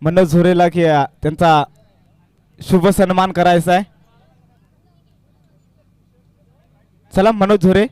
मनोज झोरेला की त्यांचा शुभ सन्मान करायचा आहे. चला मनोज झोरे.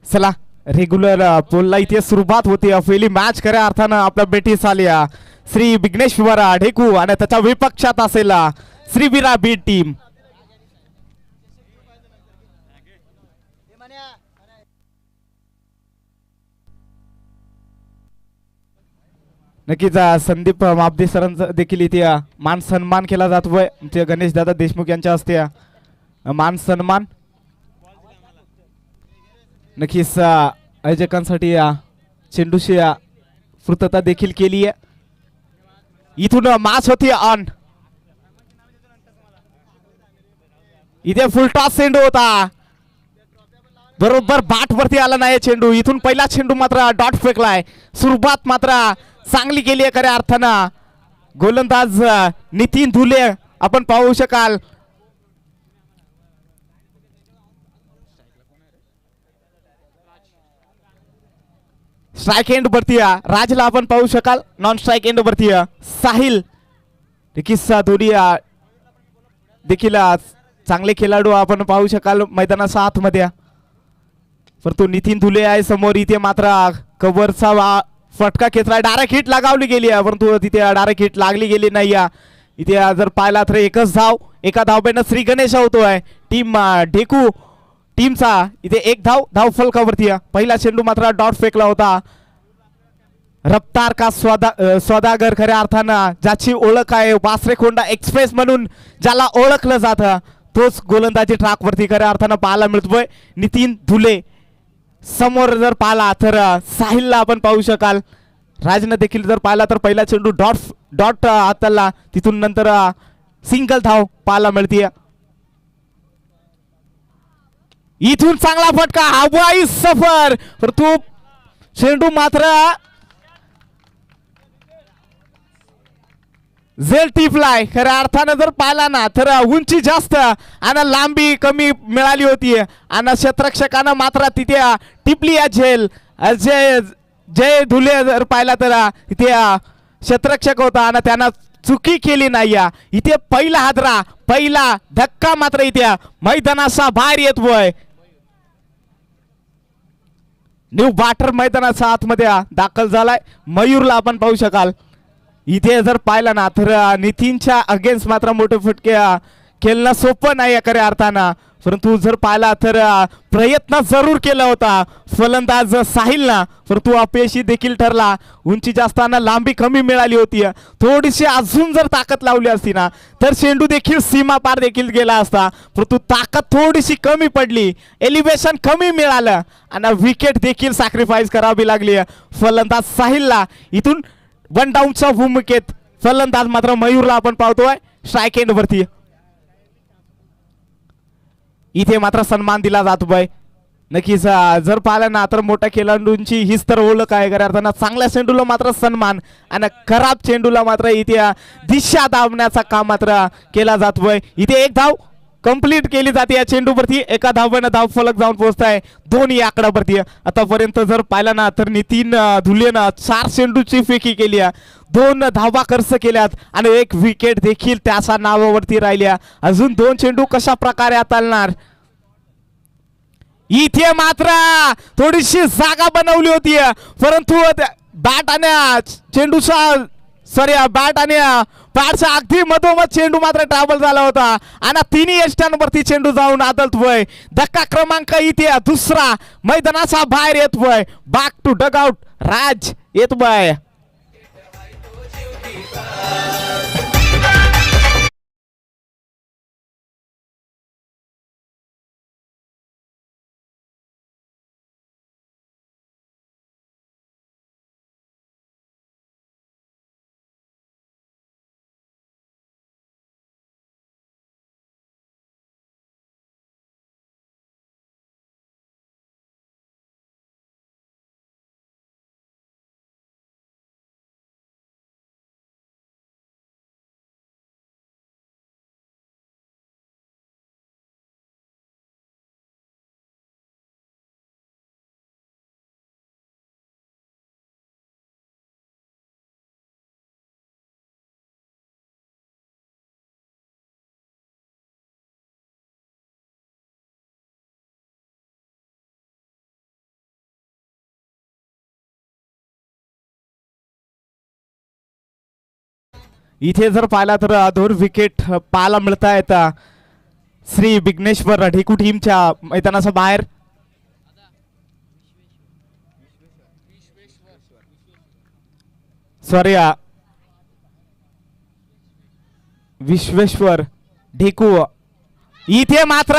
चला रेग्युलर पोलला इथे सुरुवात होती. पहिली मॅच खऱ्या अर्थानं आपल्या बेटीस आल्या श्री विघ्नेश्वर ढेकू आणि त्याच्या विपक्षात असेल श्रीवीरा बी टीम. नक्कीच संदीप मापदे सरांचा देखील इथे मान सन्मान केला जातोय. गणेश दादा देशमुख यांच्या हस्ते मान सन्मान. नक्कीच आयोजकांसाठी चेंडूशी पूर्तता देखील केली आहे. इथून मॅच होती ऑन. इथे फुल टॉस चेंडू होता. बरोबर बाट वरती आला नाही चेंडू. इथून पहिला चेंडू मात्र डॉट फेकलाय. सुरुवात मात्र चांगली केली आहे खऱ्या अर्थानं. गोलंदाज नितीन धुले आपण पाहू शकाल. स्ट्राइक एंड वरती राजला आपण पाहू शकाल. नॉन स्ट्राइक एंड वरती साहिल किस्सा दोन्ही देखील चांगले खेळाडू आपण पाहू शकाल मैदानाच्या आतमध्ये. परंतु नितीन धुले आहे समोर. इथे मात्र कव्हरचा फटका खेचला. डायरेक्ट हिट लगावली गेली आहे परंतु तिथे डायरेक्ट हिट लागली गेली नाही. इथे जर पाहिला तर एकच धाव. एका धावबेनं श्री गणेश होतोय टीम ढेकू टीमचा. इथे एक धाव फलकावरती. पहिला चेंडू मात्र डॉट फेकला होता. रफ्तार का सौदागर खऱ्या अर्थानं ज्याची ओळख आहे वासरेखोंडा एक्सप्रेस म्हणून ज्याला ओळखलं जातं तोच गोलंदाजी ट्रॅक वरती खऱ्या अर्थानं पाहायला मिळतोय. नितीन धुले समोर जर पाहिला तर साहिलला आपण पाहू शकाल. राजनं देखील जर पाहिला तर पहिला चेंडू डॉट हाताला. तिथून नंतर सिंगल धाव पाहायला मिळते. इथून चांगला फटका हवाई सफर परंतु चेंडू मात्र झेल टिपलाय. खऱ्या अर्थानं जर पाहिला ना तर उंची जास्त आणि लांबी कमी मिळाली होती आणि क्षेत्ररक्षकानं मात्र तिथे टिपली आहे झेल. जय धुले जर पाहिला तर तिथे क्षेत्ररक्षक होता आणि त्यानं चुकी केली नाही. इथे पहिला हादरा पहिला धक्का मात्र इथे मैदानाचा बाहेर येतोय. न्यू बाटर मैदानाच्या आतमध्ये दाखल झालाय. मयूरला आपण पाहू शकाल. इथे जर पाहिलं ना तर नितीनच्या अगेन्स्ट मात्र मोठे फटके खेळणं सोपं नाही खऱ्या अर्थानं. परंतु जर पाहिला तर प्रयत्न जरूर केला होता फलंदाज साहिलला, परंतु अपयशी देखील ठरला. उंची जास्ताना लांबी कमी मिळाली होती. थोडीशी अजून जर ताकद लावली असती ना तर चेंडू देखील सीमा पार देखील गेला असता, परंतु ताकद थोडीशी कमी पडली, एलिव्हेशन कमी मिळालं आणि विकेट देखील सॅक्रिफाईस करावी लागली फलंदाज साहिलला. इथून वन डाऊनच्या भूमिकेत फलंदाज मात्र मयूरला आपण पाहतोय स्ट्राईक एंड वरती. इथे मात्र सन्मान दिला जातोय. नक्कीच जर पाहिलं ना तर मोठ्या खेळाडूंची हीच तर ओळख आहे. खऱ्या अर्थानं चांगल्या चेंडूला मात्र सन्मान आणि खराब चेंडूला मात्र इथे दिशा दाबण्याचा काम मात्र केला जातोय. इथे एक धाव कंप्लीट केली जाते या चेंडूवरती. एका धावेनं धाव फलक जाऊन पोहोचताय दोन्ही आकड्यावरती. आतापर्यंत जर पाहिलं ना तर नितीन धुलेनं 4 चेंडूची फेकी केली आहे, 2 धावा खर्च केल्यात आणि 1 विकेट देखील त्याच्या नावावरती राहिल्या. अजून 2 चेंडू कशा प्रकारे हाताळणार. इथे मात्र थोडीशी जागा बनवली होती, परंतु बॅट आणि चेंडूचा बॅट आणि पॅडच्या अगदी मधोमध चेंडू मात्र ट्रॅव्हल झाला होता आणि तिन्ही यष्ट्यांवरती चेंडू जाऊन आदळतोय. धक्का क्रमांक इथे दुसरा मैदानाचा बाहेर येतोय. बॅक टू डग आउट राज येतोय. इथे जर पाहिला तर 2 विकेट पाहायला मिळत आहेत श्री विघ्नेश्वर ढेकू टीमच्या मैदानाच्या बाहेर. सॉरी विश्वेश्वर ढेकू. इथे मात्र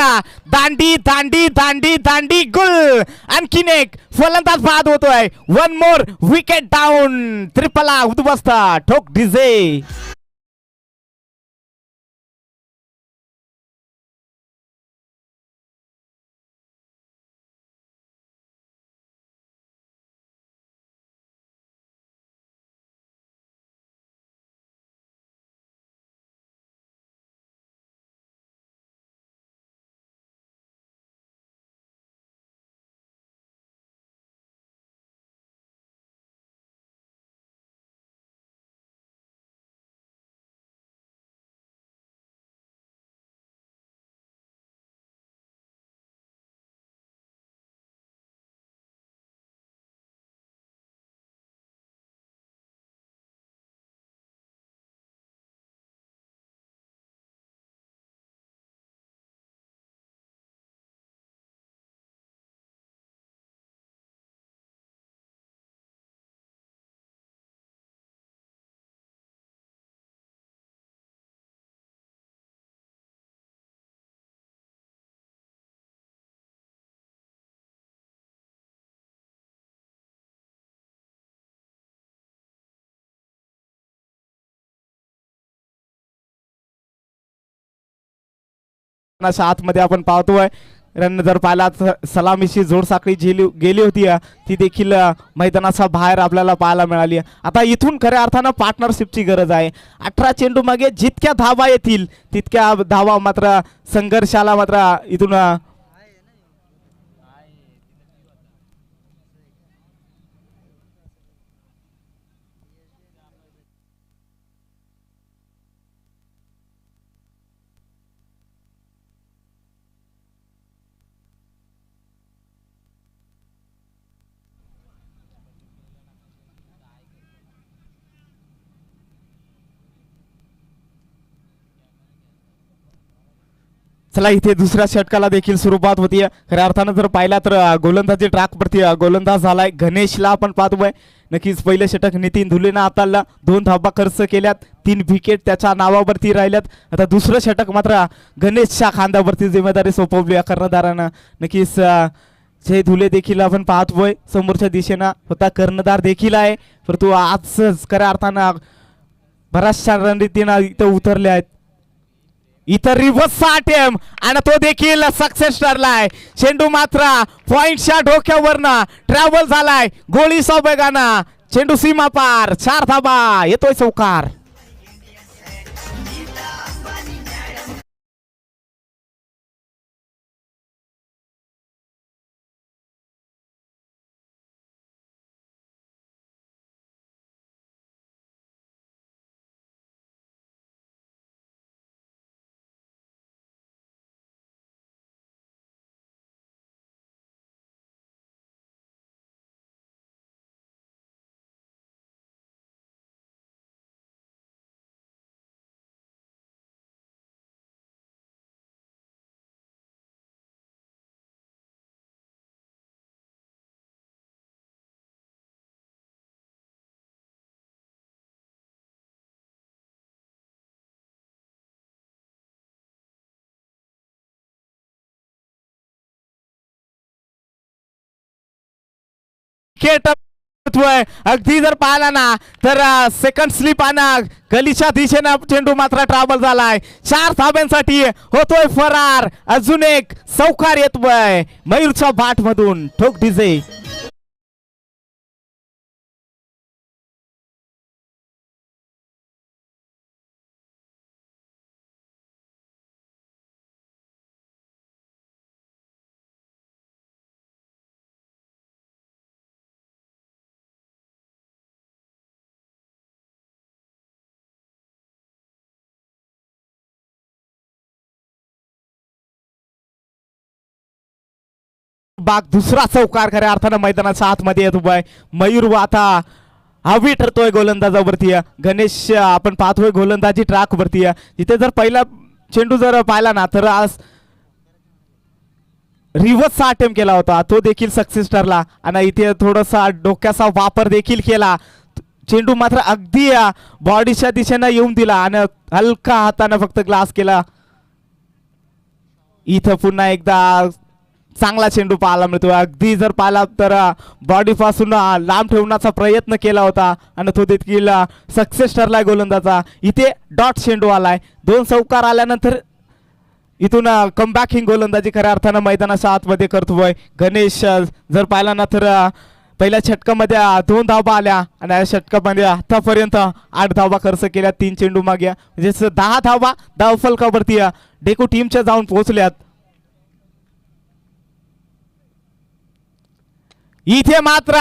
दांडी दांडी दांडी दांडी गुल. आणखीन एक फलंदाज बाद होतोय. 1 मोर विकेट डाऊन. त्रिपला उद्ध्वस्त ठोक डीजे. आतमध्ये आपण पाहतोय रन जर पाहिला सलामीची जोडसाखळी गेली होती ती देखील मैदानाच्या बाहेर आपल्याला पाहायला मिळाली. आता इथून खऱ्या अर्थानं पार्टनरशिपची गरज आहे. 18 चेंडू मागे जितक्या धावा येतील तितक्या धावा मात्र संघर्षाला मात्र इथून चला इथे दुसऱ्या षटकाला देखील सुरुवात होतीये. खऱ्या अर्थानं जर पाहिला तर गोलंदाजी ट्रॅकवरती गोलंदाज झालाय गणेशला आपण पाहतोय. नक्कीच पहिले षटक नितीन धुलेनं हाताळला, 2 धावा खर्च केल्यात, 3 विकेट त्याच्या नावावरती राहिल्यात. आता दुसरं षटक मात्र गणेशच्या खांद्यावरती जिम्मेदारी सोपवली कर्णधारानं. नक्कीच जय धुले देखील आपण पाहतोय समोरच्या दिशेनं होता कर्णधार देखील आहे, परंतु आजच खऱ्या अर्थानं बऱ्याचशा रणनीतीनं इथं उतरले आहेत. इतर रिव्हर्स अटेम्प्ट आणि तो देखील सक्सेस ठरलाय. चेंडू मात्र पॉइंटच्या डोक्यावरनं ट्रॅव्हल झालाय, गोळी सौबेगाना, चेंडू सीमा पार, 4 धाबा, येतोय चौकार. अगदी जर पाहिला ना तर सेकंड स्लिप आणा गलीच्या दिशेने चेंडू मात्र ट्रॅव्हल झालाय. 4 धाब्यांसाठी होतोय फरार. अजून एक चौकार येतोय मयूरच्या बाट मधून. ठोक डीजे. बाग दुसरा चौकार खऱ्या अर्थानं मैदानाच्या आतमध्ये येतोय. मयूर आता हवी ठरतोय गोलंदाजावरती. गणेश आपण पाहतोय गोलंदाजी ट्रॅक वरती. इथे जर पहिला चेंडू जर पाहिला ना तर आज रिव्हर्सचा अटेम्प्ट केला होता, तो देखील सक्सेस ठरला आणि इथे थोडासा डोक्याचा वापर देखील केला. चेंडू मात्र अगदी बॉडीच्या दिशेनं येऊन दिला आणि हलका हाताने फक्त ग्लास केला. इथं पुन्हा एकदा चांगला चेंडू पाहायला मिळतो. अगदी जर पाहिला तर बॉडी पासून लांब ठेवण्याचा प्रयत्न केला होता आणि तो देखील सक्सेस ठरलाय गोलंदाजा. इथे डॉट चेंडू आलाय. 2 चौकार आल्यानंतर इथून कमबॅकिंग गोलंदाजी खऱ्या अर्थानं मैदानाच्या आतमध्ये करतोय गणेश. जर पाहिला ना तर पहिल्या षटकामध्ये 2 धावा आल्या आणि या षटकामध्ये आतापर्यंत 8 धावा खर्च केल्या, 3 चेंडू मागे, म्हणजे 10 धावा धावफलकावरती डेकू टीमच्या जाऊन पोहोचल्यात. इथे मात्र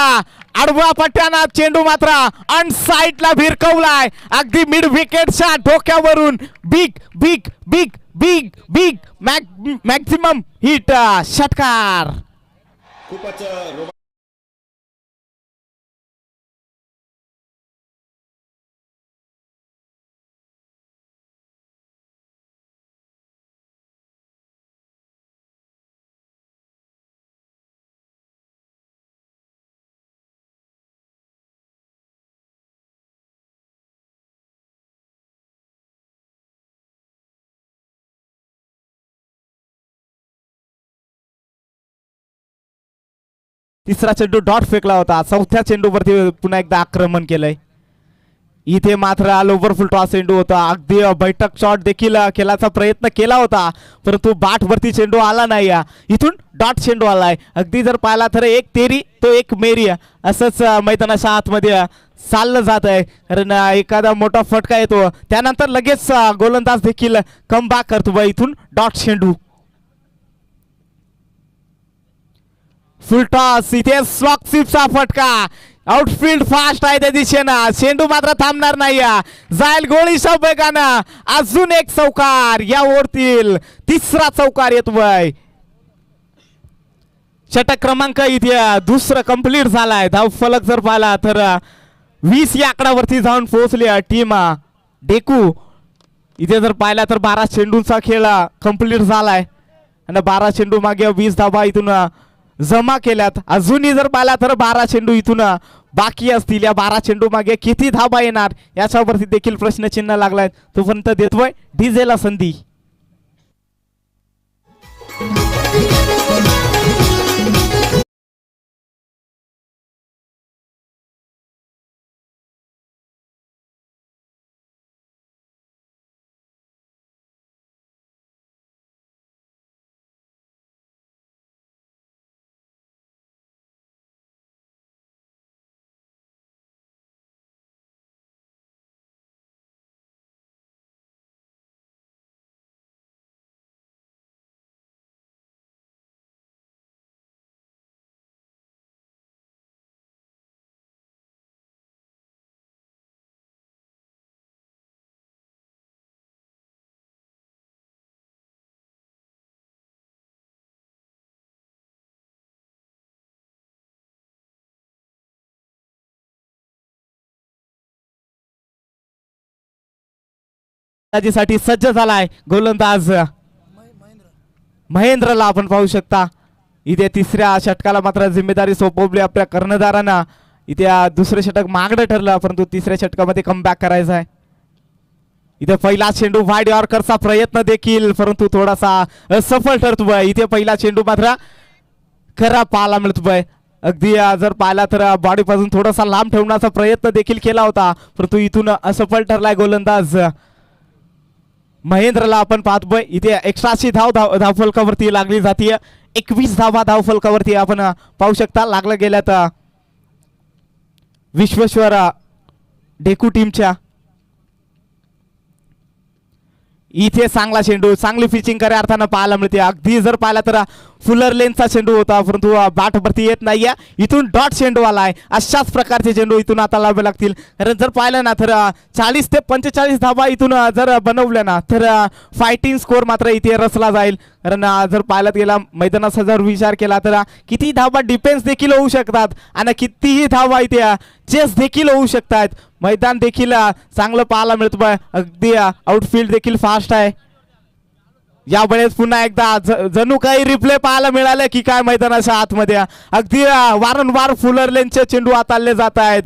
आडवा पट्ट्याना चेंडू मात्र अनसाइडला भिरकवलाय अगदी मिड विकेटच्या डोक्यावरून. Big big big big big maximum hit षटकार. तिसरा चेंडू डॉट फेकला होता. 4थ्या चेंडूवरती पुन्हा एकदा आक्रमण केलंय. इथे मात्र ओव्हरफुल टॉस चेंडू होता. अगदी बैठक शॉट देखील खेळायचा प्रयत्न केला होता, परंतु बॅटवरती चेंडू आला नाही. इथून डॉट चेंडू आलाय. अगदी जर पाहिला तर एक तेरी तो एक मेरी असंच मैदानाच्या आतमध्ये चाललं जात आहे. कारण एखादा मोठा फटका येतो त्यानंतर लगेच गोलंदाज देखील कमबॅक करतो. इथून डॉट चेंडू. फुल टॉस. इथे स्लॉक स्वीपचा फटका. आउटफील्ड फास्ट आहे त्या दिशेनं. चेंडू मात्र थांबणार नाही. जाईल गोळीच्या वेगानं. अजून एक चौकार. या ओव्हरतील तिसरा चौकार येतोय. षटक क्रमांक इथे दुसरं कंप्लीट झालाय. धावफलक जर पाहिला तर 20 या आकड्यावरती जाऊन पोहोचली टीम डेकू. इथे जर पाहिला तर 12 चेंडूंचा खेळ कंप्लीट झालाय आणि 12 चेंडू मागे 20 धावा इथून जमा केल्यात. अजूनही जर पाहिला तर 12 चेंडू इथून बाकी असतील. या 12 चेंडू मागे किती धावा येणार याच्यावरती देखील प्रश्नचिन्ह लागलाय. तोपर्यंत देतोय डीजेला संधी. साठी सज्ज झालाय गोलंदाज महेंद्रला आपण पाहू शकता. इथे तिसऱ्या षटकाला मात्र जिम्मेदारी सोपवली आपल्या कर्णधारांना. इथे दुसरे षटक मागणं ठरलं परंतु तिसऱ्या षटकामध्ये कमबॅक करायचा आहे. इथे पहिला चेंडू वाईड यॉर्करचा प्रयत्न देखील परंतु थोडासा असफल ठरतोय. इथे पहिला चेंडू मात्र खरा पाहायला मिळतोय. अगदी जर पाहिला तर बॉडी पासून थोडासा लांब ठेवण्याचा प्रयत्न देखील केला होता परंतु इथून असफल ठरलाय गोलंदाज महेंद्रला आपण पाहतोय. इथे 180 धावफलकावरती लागली जाते. 21 धावा धावफलकावरती आपण पाहू शकता लागलं गेल्यात विश्वेश्वर डेकू टीमच्या. इथे चांगला चेंडू चांगली पिचिंग खऱ्या अर्थानं पाहायला मिळते. अगदी जर पाहिला तर फुलर लेनचा चेंडू होता परंतु बॅटवरती येत नाहीये. इथून डॉट चेंडू आलाय. अशाच प्रकारचे चेंडू इथून आता लावावे लागतील कारण जर पाहिलं ना तर 40 ते 45 धावा इथून जर बनवल्या ना तर फायटिंग स्कोर मात्र इथे रचला जाईल. कारण जर पाहायला गेला मैदानाचा जर विचार केला तर किती धावा डिफेन्स देखील होऊ शकतात आणि कितीही धावा इथे चेस देखील होऊ शकतात. मैदान देखील चांगलं पाहायला मिळतं. अगदी आउटफील्ड देखील फास्ट आहे. यावेळेस पुन्हा एकदा जणू काही रिप्ले पाहायला मिळाले की काय मैदानाच्या आतमध्ये अगदी वारंवार फुलर लेनचे चेंडू हाताळले जात आहेत.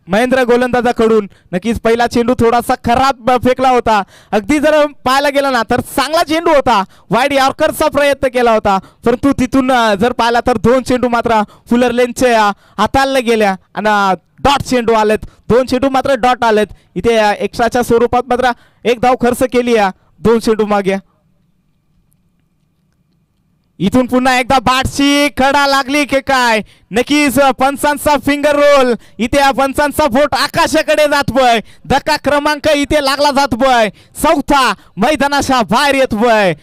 महेंद्र गोलंदाजाकडून नक्कीच पहिला चेंडू थोडासा खराब फेकला होता. अगदी जर पाहायला गेला ना तर चांगला चेंडू होता. वाईड यॉर्करचा प्रयत्न केला होता परंतु तिथून जर पाहिला तर 2 चेंडू मात्र फुलर लेनचे हाताळले गेल्या आणि डॉट चेंडू आलेत. 2 चेंडू मात्र डॉट आलेत. इथे एक्स्ट्राच्या स्वरूपात मात्र 1 धाव खर्च केली 2 चेंडू मागे. इथून पुन्हा एकदा बॅटची कडा लागली की काय नक्कीच पंचांचा फिंगर रोल. इथे पंचांचा बोट आकाशाकडे जातोय. धक्का क्रमांक इथे लागला जातोय. चौथा मैदानाच्या बाहेर येतोय.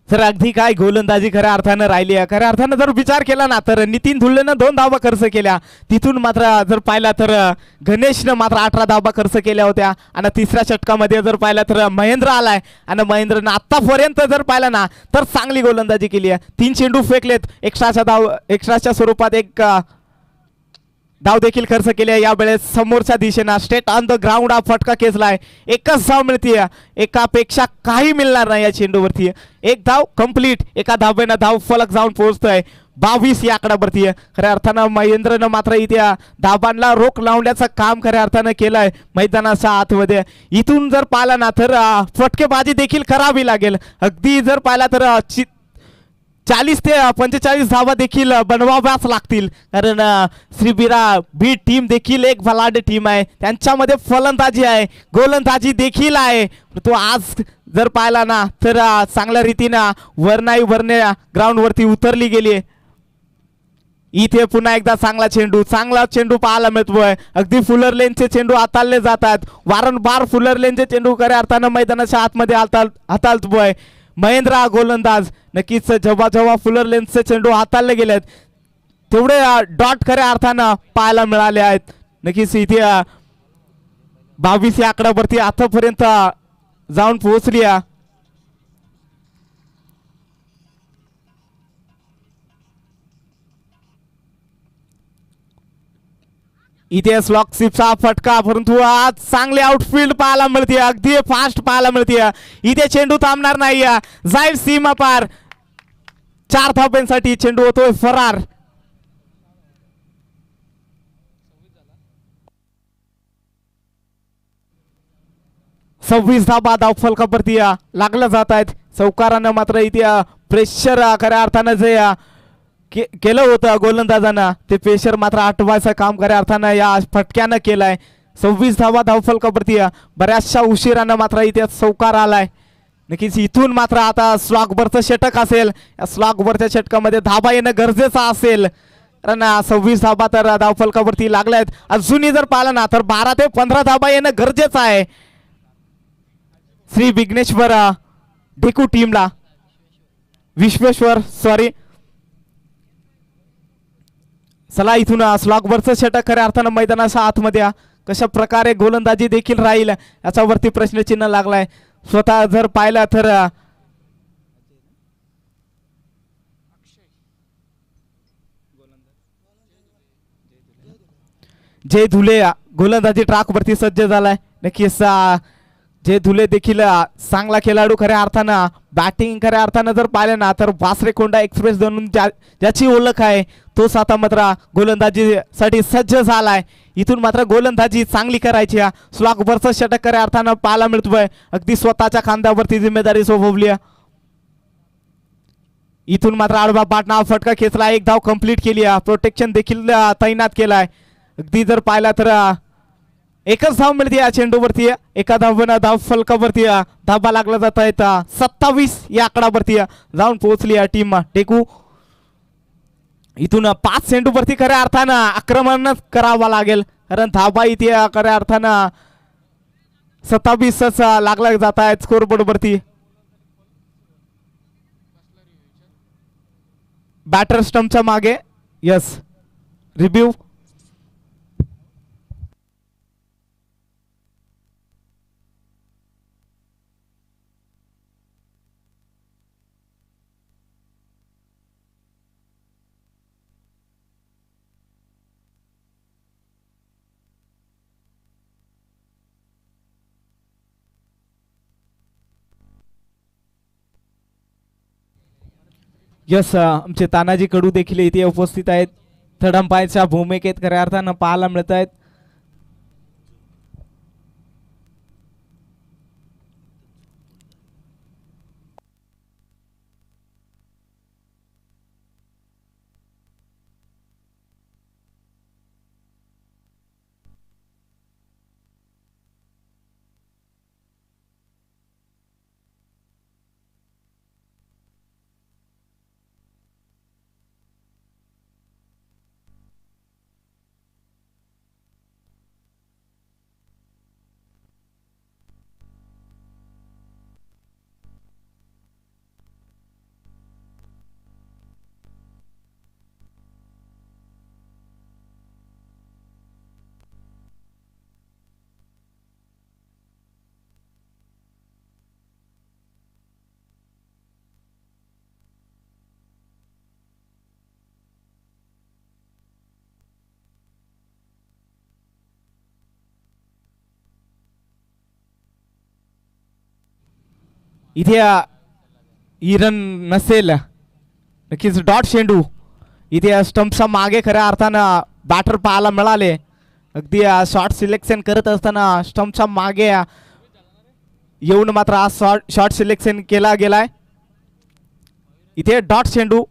सर अगदी काय गोलंदाजी खऱ्या अर्थानं राहिली आहे. खऱ्या अर्थानं जर विचार केला ना तर नितीन धुल्लेनं 2 धावा खर्च केल्या. तिथून मात्र जर पाहिला तर गणेशनं मात्र 18 धावा खर्च केल्या होत्या आणि तिसऱ्या षटकामध्ये जर पाहिला तर महेंद्र आलाय आणि महेंद्रनं आतापर्यंत जर पाहिला ना तर चांगली गोलंदाजी केली आहे. 3 चेंडू फेकलेत. एक्स्ट्राच्या स्वरूपात 1 धाव देखील खर्च केले. यावेळेस समोरच्या दिशेनं स्ट्रेट ऑन द ग्राउंड हा फटका खेचलाय. 1च धाव मिळते. एकापेक्षा काही मिळणार नाही या चेंडूवरती. 1 धाव कंप्लीट. एका धावेनं धाव फलक जाऊन पोहोचतोय 22 या आकड्यावरती. खऱ्या अर्थानं महेंद्रनं मात्र इथे धाबांना रोख लावण्याचं काम खऱ्या अर्थानं केलंय मैदानाच्या आतमध्ये. इथून जर पाहिला ना तर फटकेबाजी देखील करावी लागेल. अगदी जर पाहिला तर 40 ते 45 धावा देखील बनवाव्याच लागतील कारण श्रीबिरा बी टीम देखील एक बलाढ्य टीम आहे. त्यांच्यामध्ये फलंदाजी आहे गोलंदाजी देखील आहे. तो आज जर पाहिला ना तर चांगल्या रीतीनं वरनाई वरने ग्राउंडवरती उतरली गेली. इथे पुन्हा एकदा चांगला चेंडू पाहायला मिळतोय. अगदी फुलर लेनचे चेंडू हाताळले जातात. वारंवार फुलर लेनचे चेंडू खऱ्या अर्थानं मैदानाच्या आतमध्ये हाताळतोय महेंद्र गोलंदाज. नक्कीच जेव्हा जेव्हा फुलर लेनचे चेंडू हाताळले गेलेत तेवढे डॉट खऱ्या अर्थानं पाहायला मिळाले आहेत. नक्कीच इथे 22 या आकड्यावरती आतापर्यंत जाऊन पोहोचली आहे. इथे स्लॉक सिपचा फटका, परंतु आज चांगले आउटफील्ड पाहायला मिळते. अगदी फास्ट पाहायला मिळते. इथे चेंडू थांबणार नाही. जाईल सीमा पार. 4 धाब्यांसाठी चेंडू होतोय फरार. सव्वीस धाबा धावफलकावरती लागल्या जात आहेत. चौकारानं मात्र इथे प्रेशर खऱ्या अर्थानं जे केलं होतं गोलंदाजांना ते प्रेशर मात्र आटवायचं काम खऱ्या अर्थानं या फटक्यानं केलंय. 26 धावा धावफलकावरती बऱ्याचशा उशिरानं मात्र इथे चौकार आलाय. नक्कीच इथून मात्र आता स्लॉगवरचं षटक असेल. या स्लॉगवरच्या षटकामध्ये धाबा येणं गरजेचं असेल, कारण 26 धाबा तर धावफलकावरती लागल्या आहेत. अजूनही जर पाहिलं ना तर 12 ते 15 धाबा येणं गरजेचं आहे श्री विघ्नेश्वर ढेकू टीमला. विश्वेश्वर सॉरी. चला इथून स्लॉगवरचं षटक खऱ्या अर्थानं मैदानाच्या आतमध्ये कशा प्रकारे गोलंदाजी देखील राहील याच्यावरती प्रश्नचिन्ह लागलाय. स्वतः जर पाहिलं तर जय धुले गोलंदाजी ट्रॅकवरती सज्ज झालाय. नक्कीच जय धुले देखील चांगला खेळाडू खऱ्या अर्थानं. बॅटिंग खऱ्या अर्थानं जर पाहिलं ना तर वासरेकोंडा एक्सप्रेस म्हणून ज्याची ओळख आहे तोच आता मात्र गोलंदाजीसाठी सज्ज झालाय. इथून मात्र गोलंदाजी चांगली करायची. स्लॉगवरचं षटक खऱ्या अर्थानं पाहायला मिळतोय. अगदी स्वतःच्या खांद्यावरती जिम्मेदारी सोपवली. इथून मात्र आडवा पाटणा फटका खेचला. 1 धाव कंप्लीट केली. प्रोटेक्शन देखील तैनात केलाय. अगदी जर पाहिला तर एकच धाव मिळते या चेंडूवरती. एका धावेनं धाव फलकावरती धाबा लागला जात आहेत. 27 या आकडावरती जाऊन पोहोचली टीम टेकू. इथून 5 चेंडूवरती खऱ्या अर्थानं आक्रमण करावा लागेल, कारण धाबा इथे खऱ्या अर्थानं 27 लागला जात आहेत स्कोरबोर्डवरती. बॅटर स्टंपच्या मागे. Yes, review. यस, आमचे तानाजी कडू देखील इथे उपस्थित आहेत. थर्ड अंपायरच्या भूमिकेत खऱ्या अर्थानं पाहायला मिळत आहेत. इथे इरन नसेल, नक्कीच डॉट चेंडू. इथे स्टंपच्या मागे खऱ्या अर्थानं बॅटर पाहायला मिळाले. अगदी शॉट सिलेक्शन करत असताना स्टंपच्या मागे येऊन मात्र आज शॉट सिलेक्शन केला गेलाय. इथे डॉट चेंडू.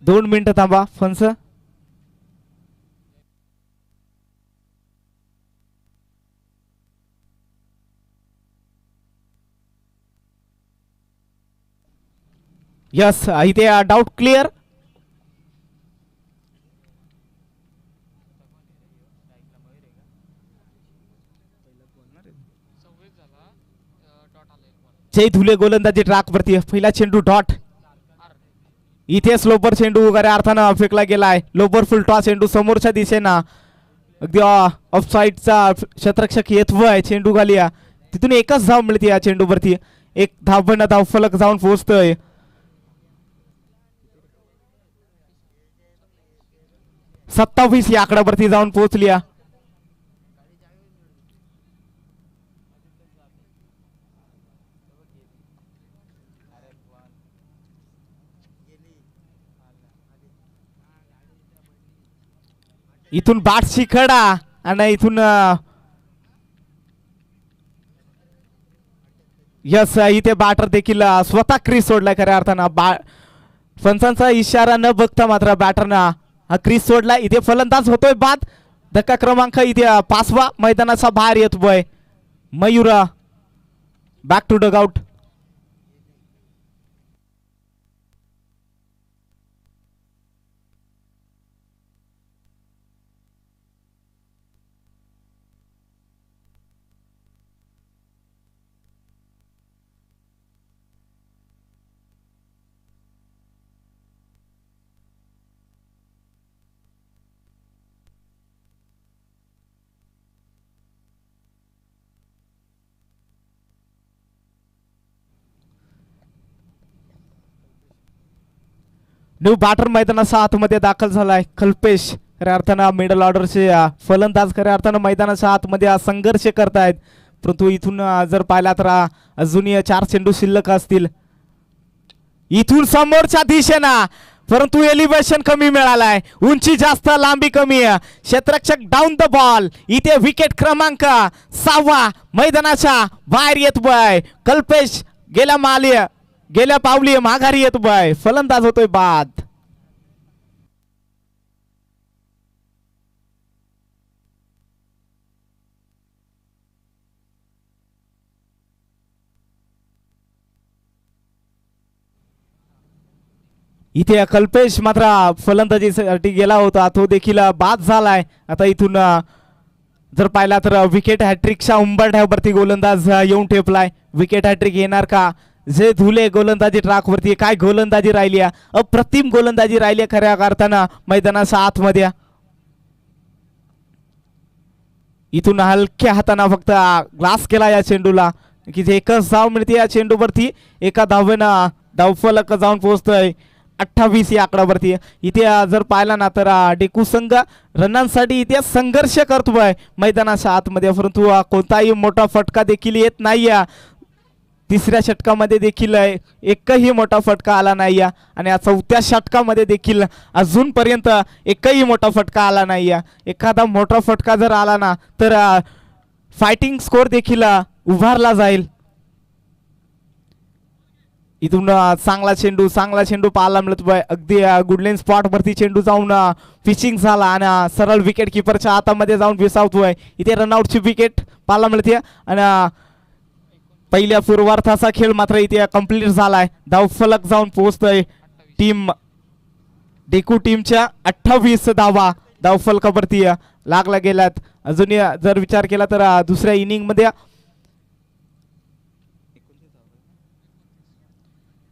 दोन मिनिटं थांबा फंस. यस इथे डाऊट क्लिअर. जय धुले गोलंदाजी ट्रॅक वरती. पहिला चेंडू डॉट. इथे स्लोपर चेंडू वगैरे अर्थानं फेकला गेलाय. लोपर फुलटॉ चेंडू समोरच्या दिशेनं अगदी ऑफसाईडचा क्षेत्ररक्षक येतोय चेंडू खाली. तिथून एकच धाव मिळते या चेंडूवरती. एक धाव धावफलक जाऊन पोहोचतोय. 27 या आकड्यावरती जाऊन पोहोचली. इथून बाट शिखडा आणि इथून यस इथे बॅटर देखील स्वतः क्रीज सोडलाय खऱ्या अर्थानं. फणसांचा इशारा न बघता मात्र बॅटरनं हा क्रीज सोडला. इथे फलंदाज होतोय बाद. धक्का क्रमांक इथे 5वा मैदानाचा बाहेर येतोय. Mayur back to dugout. New batter मैदानाच्या आतमध्ये दाखल झालाय कल्पेश. खऱ्या अर्थानं मिडल ऑर्डरचे फलंदाज खऱ्या अर्थानं मैदानाच्या आतमध्ये संघर्ष करतायत. परंतु इथून जर पाहिला तर अजूनही 4 चेंडू शिल्लक असतील. इथून समोरच्या दिशेनं परंतु एलिव्हेशन कमी मिळालाय. उंची जास्त लांबी कमी. क्षेत्ररक्षक डाऊन द बॉल. इथे विकेट क्रमांक 6वा मैदानाच्या बाहेर येतोय. कल्पेश गेल्या पावली माघारी येतोय. फलंदाज होतोय बाद. इथे कल्पेश मात्र फलंदाजीसाठी गेला होता तो देखील बाद झालाय. आता इथून जर पाहिला तर विकेट हॅट्रिकच्या उंबरठ्यावरती गोलंदाज येऊन ठेपलाय. विकेट हॅट्रिक येणार का? जे धुले गोलंदाजी ट्रॅक वरती काय गोलंदाजी राहिली. अप्रतिम गोलंदाजी राहिली खऱ्या अर्थानं मैदानाच्या आतमध्ये. इथून हलक्या हाताने फक्त ग्लास केला या चेंडूला की जे एकच धाव मिळते या चेंडूवरती. एका धावेनं धावफलक जाऊन पोहोचतोय 28 या आकड्यावरती. इथे जर पाहिला ना तर डेकू संघ रनांसाठी इथे संघर्ष करतोय मैदानाच्या आतमध्ये. परंतु कोणताही मोठा फटका देखील येत नाही. तिसऱ्या षटकामध्ये देखील एकही मोठा फटका आला नाही. आणि या 4थ्या षटकामध्ये देखील अजूनपर्यंत एकही मोठा फटका आला नाही. एखादा मोठा फटका जर आला ना तर फायटिंग स्कोर देखील उभारला जाईल. इथून चांगला चेंडू पाहायला मिळतोय. अगदी गुडलेन स्पॉट वरती चेंडू जाऊन पिचिंग झाला आणि सरळ विकेट किपरच्या हातामध्ये जाऊन विसावतोय. इथे रनआउटची विकेट पाहायला मिळते आणि पहिल्या पूर्वार्धाचा खेळ मात्र इथे कंप्लीट झालाय. धावफलक जाऊन पोहोचतोय डेकू टीमच्या 28 धावा धावफलकावरती लागला गेल्यात. अजूनही जर विचार केला तर दुसऱ्या इनिंग मध्ये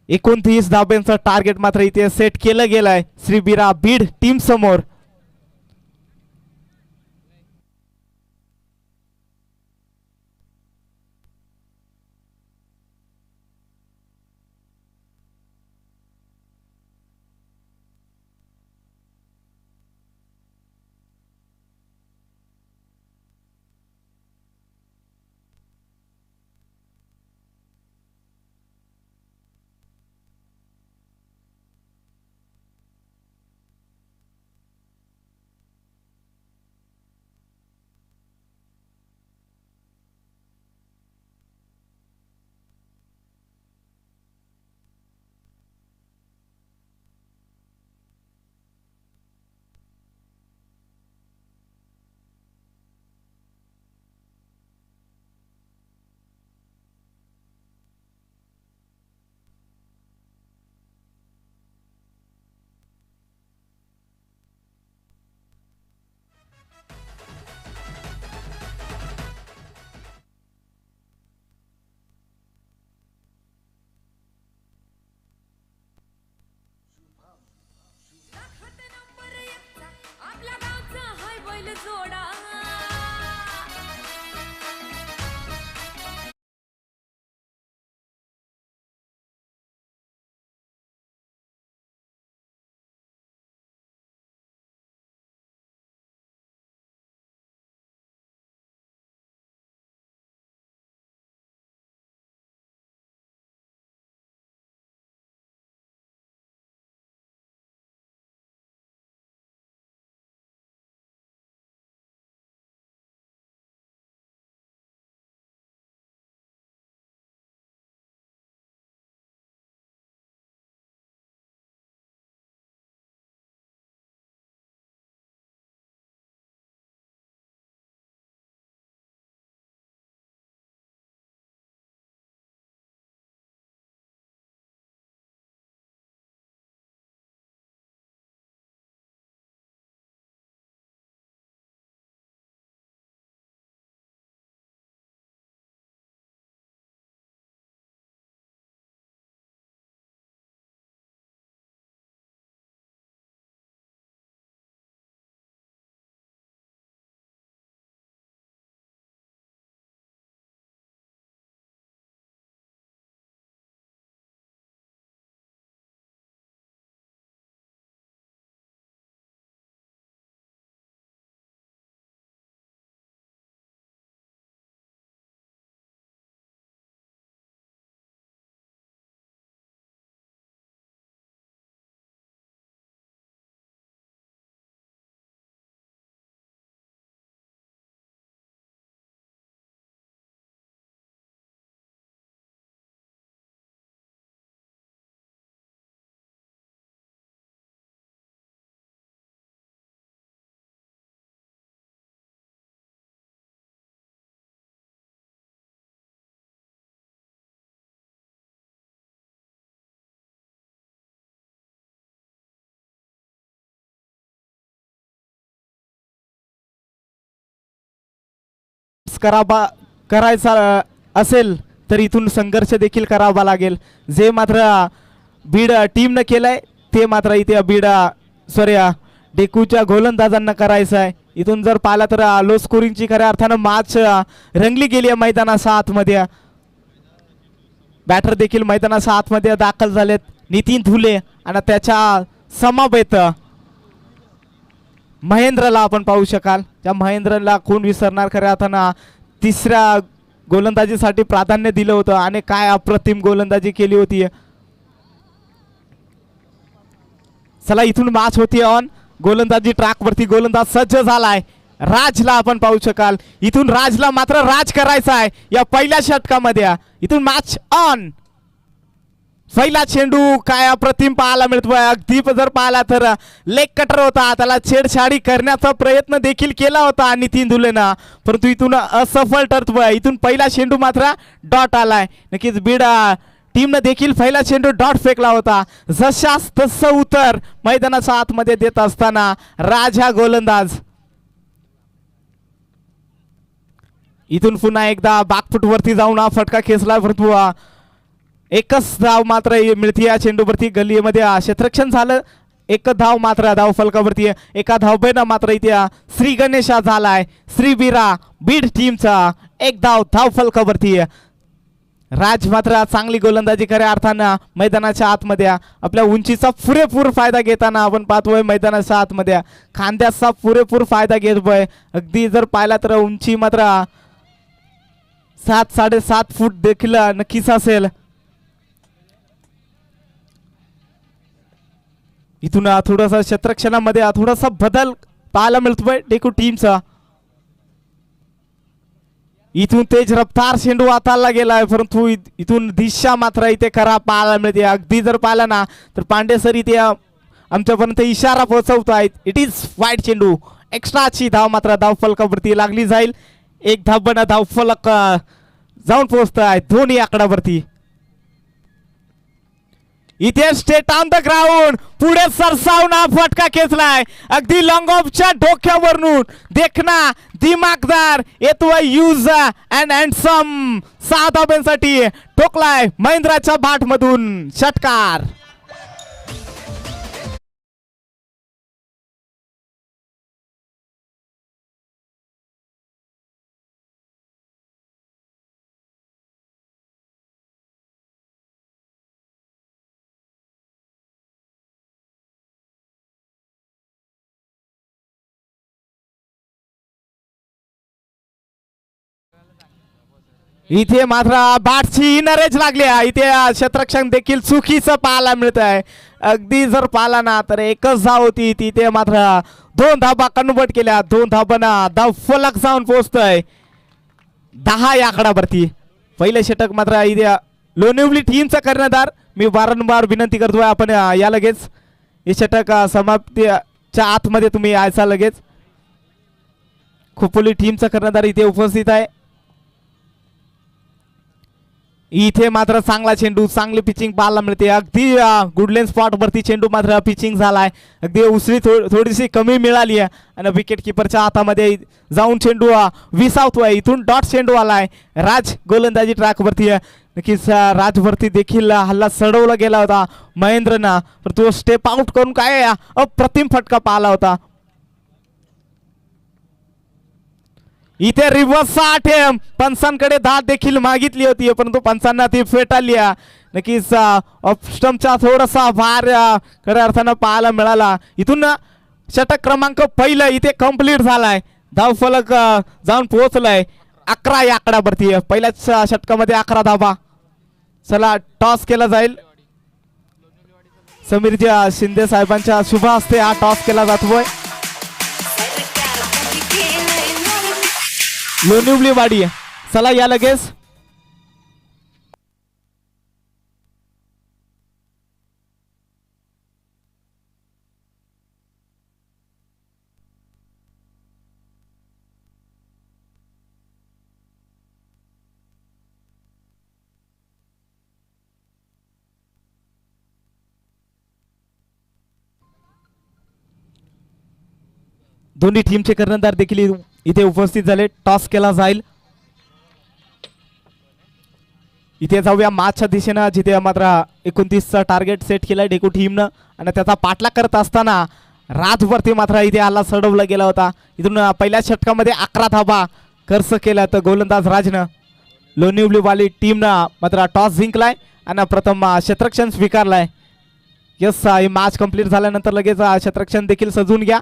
29 धाब्यांचं टार्गेट मात्र इथे सेट केलं गेलंय श्रीबीरा बीड टीम समोर. बैल जोडा करायचा असेल तर इथून संघर्ष देखील करावा लागेल. जे मात्र बीड टीमनं केलंय ते मात्र इथे बीड सॉरी डेकूच्या गोलंदाजांना करायचं आहे. इथून जर पाहिला तर लो स्कोरिंगची खऱ्या अर्थानं मॅच रंगली गेली आहे मैदानाच्या आतमध्ये. बॅटर देखील मैदानाच्या आतमध्ये दाखल झालेत. नितीन धुले आणि त्याच्या समवेत महेंद्रला आपण पाहू शकाल. त्या महेंद्रला कोण विसरणार. खऱ्या अर्थानं तिसऱ्या गोलंदाजीसाठी प्राधान्य दिलं होतं आणि काय अप्रतिम गोलंदाजी केली होती. चला इथून मॅच होती ऑन. गोलंदाजी ट्रॅक वरती गोलंदाज सज्ज झालाय. राजला आपण पाहू शकाल. इथून राजला मात्र राज करायचा आहे या पहिल्या षटकामध्ये. इथून मॅच ऑन. पहिला चेंडू काय अप्रतिम पाहायला मिळतोय. अगदी जर पाहिला तर लेग कटर होता. त्याला छेडछाडी करण्याचा प्रयत्न देखील केला होता नितीन धुलेनं, परंतु इथून असफल ठरतोय. इथून पहिला चेंडू मात्र डॉट आलाय. नक्कीच बीड टीमनं देखील पहिला चेंडू डॉट फेकला होता. जशास तसं उत्तर मैदानाच्या आतमध्ये देत असताना राज हा गोलंदाज. इथून पुन्हा एकदा बॅकफूट वरती जाऊन हा फटका खेचला, परंतु एकच धाव मात्र मिळते या चेंडूवरती. गल्लीमध्ये क्षेत्ररक्षण झालं. एक धाव मात्र धाव फलकावरती. एका धावबेनं मात्र इथे श्री गणेशा झालाय. श्री बीरा बीड टीमचा एक धाव फलकावरती. राज मात्र चांगली गोलंदाजी खऱ्या अर्थानं मैदानाच्या आतमध्ये आपल्या उंचीचा पुरेपूर फायदा घेताना आपण पाहतोय. मैदानाच्या आतमध्ये खांद्याचा पुरेपूर फायदा घेतोय. अगदी जर पाहिला तर उंची मात्र 7-7.5 फूट देखील नक्कीच असेल. इथून थोडासा क्षेत्ररक्षणामध्ये थोडासा बदल पाहायला मिळतोय डेकू टीमचा. इथून तेज रफ्तार चेंडू हाताळला गेलाय, परंतु इथून दिशा मात्र इथे खरा पाहायला मिळते. अगदी जर पाहिला ना तर पांडे सर इथे आमच्यापर्यंत इशारा पोहोचवत आहेत. इट इज वाईट चेंडू. एक्स्ट्राची धाव मात्र धाव फलकावरती लागली जाईल. एक धाव धाव फलक जाऊन पोहोचत आहे दोन्ही आकड्यावरती. इथे स्टेट ऑन द ग्राउंड पुढे सरसावून हा फटका खेचलाय. अगदी लॉंग ऑफच्या डोक्यावरून देखना दिमागदार येतोय यूज अँड हँडसम 6 धाब्यांसाठी ठोकलाय महेंद्राच्या बाट मधून षटकार. इथे मात्र बॅटची नरेज लागली आहे. इथे क्षेत्ररक्षण देखील चुकीचं पाहायला मिळत आहे. अगदी जर पाहिला ना तर एकच धाव होती, तिथे मात्र 2 धाबा कन्वर्ट केल्या. 2 धाबांना धाव फलक जाऊन पोहोचतोय 10 या आकड्यावरती. पहिले षटक मात्र इथे लोणिवली टीमचा कर्णधार, मी वारंवार विनंती करतोय आपण या लगेच हे षटक समाप्तीच्या आतमध्ये तुम्ही यायचा लगेच. खोपोली टीमचा कर्णधार इथे उपस्थित आहे. इथे मात्र चांगला चेंडू, चांगली पिचिंग पाहायला मिळते. अगदी गुडलेन स्पॉट वरती चेंडू मात्र पिचिंग झालाय. अगदी उसळी थोडीशी कमी मिळाली आहे आणि विकेट किपरच्या हातामध्ये जाऊन चेंडू विसावतोय. इथून डॉट चेंडू आलाय. राज गोलंदाजी ट्रॅक वरती आहे. नक्कीच राजवरती देखील हल्ला चढवला गेला होता महेंद्रना, पण तो स्टेप आउट करून काय अप्रतिम फटका पाहिला होता. इथे रिव्हर्स अटेम्प्ट, पंचांकडे धाव देखील मागितली होती परंतु पंचांना ती फेटाळली. नक्कीच ऑफस्टमचा थोडासा भार खऱ्या अर्थानं पाहायला मिळाला. इथून षटक क्रमांक पहिलं इथे कंप्लीट झालाय. धाव फलक जाऊन पोहोचलाय 11 या आकड्यावरती. पहिल्याच षटकामध्ये 11 धावा. चला टॉस केला जाईल. समीरजी शिंदे साहेबांच्या शुभ हस्ते हा टॉस केला जातोय. लोणिवली वाडी, चला या लगेच. दोन्ही टीमचे कर्णधार देखील इथे उपस्थित झाले. टॉस केला जाईल. इथे जाऊया मॅचच्या दिशेनं, जिथे मात्र 29चा टार्गेट सेट केलाय डेको टीमनं आणि त्याचा पाठलाग करत असताना राजवरती मात्र इथे हल्ला चढवला गेला होता. इथून पहिल्या षटकामध्ये 11 धाबा खर्च केला तर गोलंदाज राजनं लोणिवलीवाली टीमनं मात्र टॉस जिंकलाय आणि प्रथम क्षेत्ररक्षण स्वीकारलाय. यस, ही मॅच कंप्लीट झाल्यानंतर लगेच क्षेत्ररक्षण देखील सजून घ्या.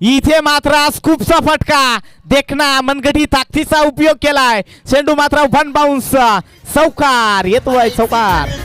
इथे मात्र स्कूपचा फटका, देखना मनगटी ताकदीचा उपयोग केलाय. चेंडू मात्र 1 बाउन्स, चौकार येतोय. चौकार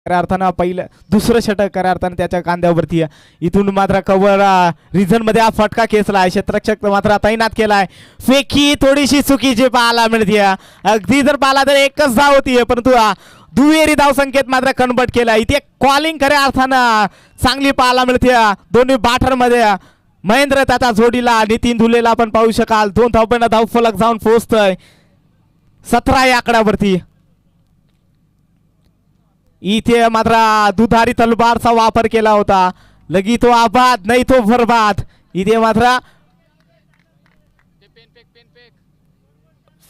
खऱ्या अर्थानं पहिलं दुसरं षटक खऱ्या अर्थानं त्याच्या कांद्यावरती. इथून मात्र कव्हर रिझन मध्ये हा फटका खेचलाय. क्षेत्ररक्षक मात्र तैनात केलाय. फेकी थोडीशी चुकीची पाहायला मिळते. अगदी जर पाहिला तर एकच धाव होती परंतु दुहेरी धाव संकेत मात्र कन्वर्ट केला. इथे कॉलिंग खऱ्या अर्थानं चांगली पाहायला मिळते दोन्ही बॅटर मध्ये. महेंद्र त्याचा जोडीला नितीन धुलेला आपण पाहू शकाल. 2 धावांना धाव फलक जाऊन पोहोचतोय 17 या आकड्यावरती. इथे मात्र दुधारी तलवारचा वापर केला होता. लगी तो आबाद नाही तो बरबाद. इथे मात्र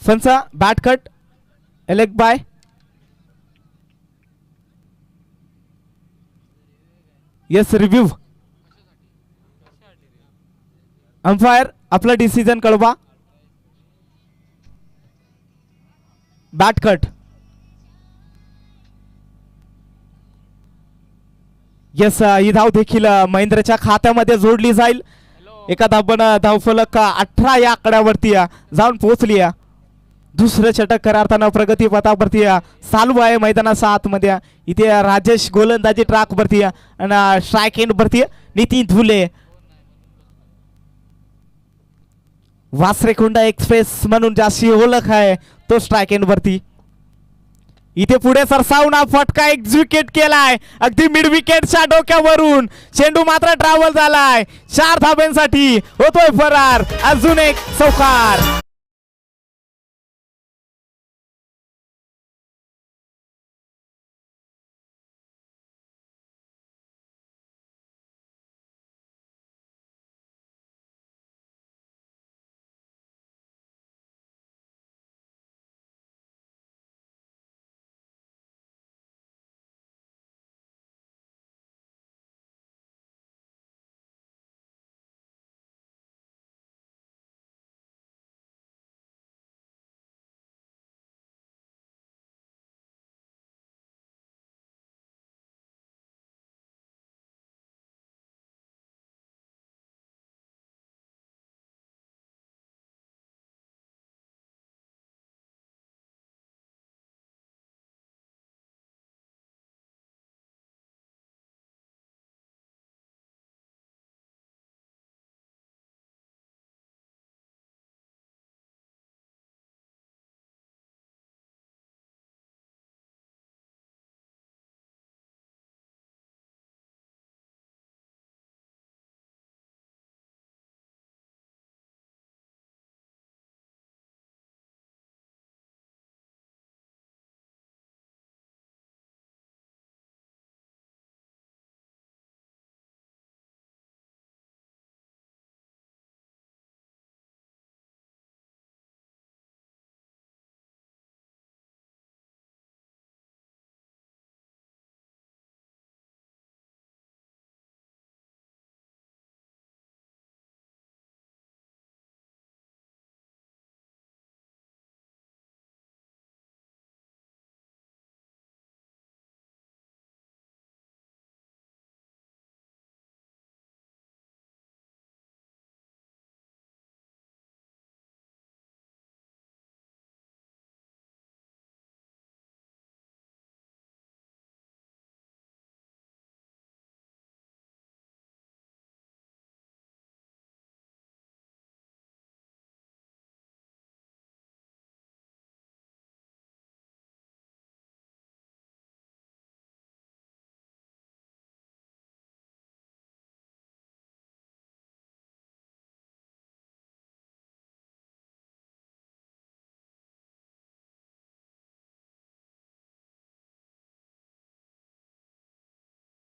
फनचा बॅट कट एलेक बाय. यस, रिव्ह्यू अंपायर आपला डिसिजन कळवा. Bat cut. यस, ही धाव देखील महेंद्रच्या खात्यामध्ये जोडली जाईल. एका धावनं धावफलक 18 या आकड्यावरती जाऊन पोहोचली. दुसरं षटक खऱ्या अर्थानं प्रगती पथावरती चालू आहे मैदानाच्या आतमध्ये. इथे राजेश गोलंदाजी ट्रॅक वरती आणि स्ट्राईक एंड वरती नितीन धुले. वासरेखुंडा एक्सप्रेस म्हणून जास्ती ओळख आहे तो स्ट्राईक एंड वरती. इथे पुढे सरसावून फटका एक्झिक्यूट केलाय अगदी मिड विकेटच्या डोक्यावरून. चेंडू मात्र ट्रॅव्हल झालाय. 4 धाब्यांसाठी होतोय फरार. अजून एक चौकार.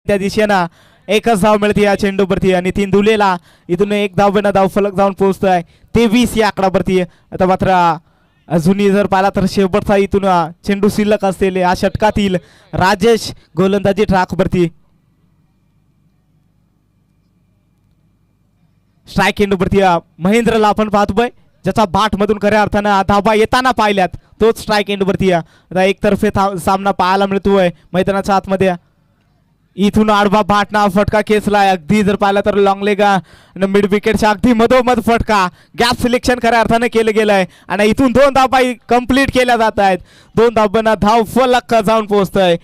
त्या दिशेनं एकच धाव मिळते या चेंडूवरती आणि नितीन धुलेला इथून एक धावेनं धाव फलक जाऊन पोहोचतोय 23 या आकडावरती. आता मात्र अजूनही जर पाहिला तर शेवटचा इथून चेंडू शिल्लक असलेले या षटकातील राजेश गोलंदाजी ट्रॅकवरती. स्ट्राईक एंडवरती महेंद्रला आपण पाहतोय ज्याचा बाट मधून खऱ्या अर्थानं धाबा येताना पाहिल्यात तोच स्ट्राईक एंडवरती. आता एकतर्फे सामना पाहायला मिळतोय मैदानाच्या आतमध्ये. इथून आडवा भाटना फटका खेचलाय अगदी जर पाहिला तर लॉंग लेग मिड विकेटच्या अगदी मधोमध फटका. गॅप सिलेक्शन खऱ्या अर्थाने केलं गेलंय आणि इथून 2 धाबा कंप्लीट केल्या जात आहेत. 2 धाबांना धाव फलक जाऊन पोहोचतोय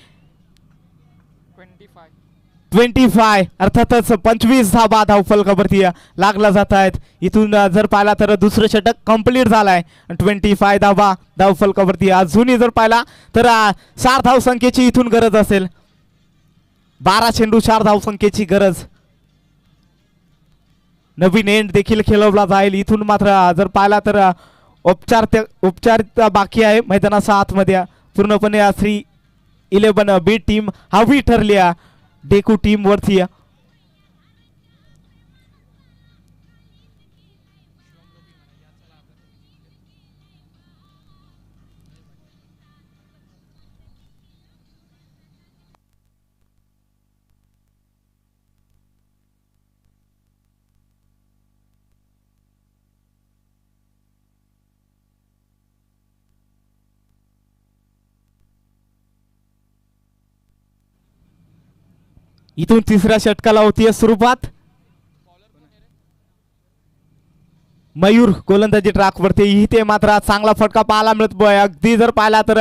25 अर्थातच 25 धाबा धाव फलकावरती लागला जात आहेत. इथून जर पाहिला तर दुसरं षटक कंप्लीट झालाय 25 धाबा धाव फलकावरती. अजूनही जर पाहिला तर 4 धाव संख्येची इथून गरज असेल. 12 चेंडू 4 धाव संख्येची गरज. नवीन एंड देखील खेळवला जाईल. इथून मात्र जर पाहिला तर औपचारिकता बाकी आहे मैदानाच्या आतमध्ये. पूर्णपणे श्री 11 बी टीम हवी ठरली डेकू टीम वरती. इथून तिसऱ्या षटकाला होतीये सुरुवात. मयूर गोलंदाजी ट्रॅकवरती. इथे मात्र चांगला फटका पाहायला मिळतोय. अगदी जर पाहिला तर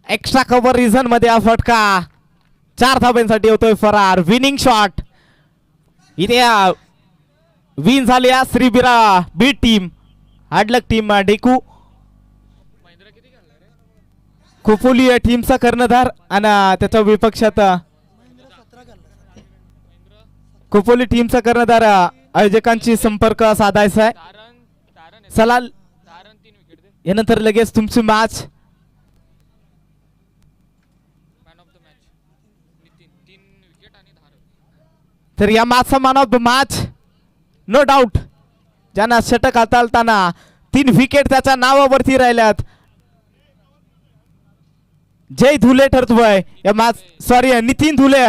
एक्स्ट्रा कव्हर रिझन मध्ये हा फटका 4 धाब्यांसाठी होतोय फरार. विनिंग शॉट इथे विन झाली श्रीबिरा बी टीम. हार्डलक टीम डेकू खोपोली या टीमचा कर्णधार आणि त्याच्या विपक्षात खोपोली टीमचा कर्णधार आयोजकांची संपर्क साधायचा आहे. सलाल यानंतर लगेच तुमची मॅच. तर या मॅचचा man of the match no doubt ज्यांना षटक हाताळताना 3 विकेट त्याच्या नावावरती राहिल्यात जय धुले ठरतोय या मॅच. सॉरी नितीन धुले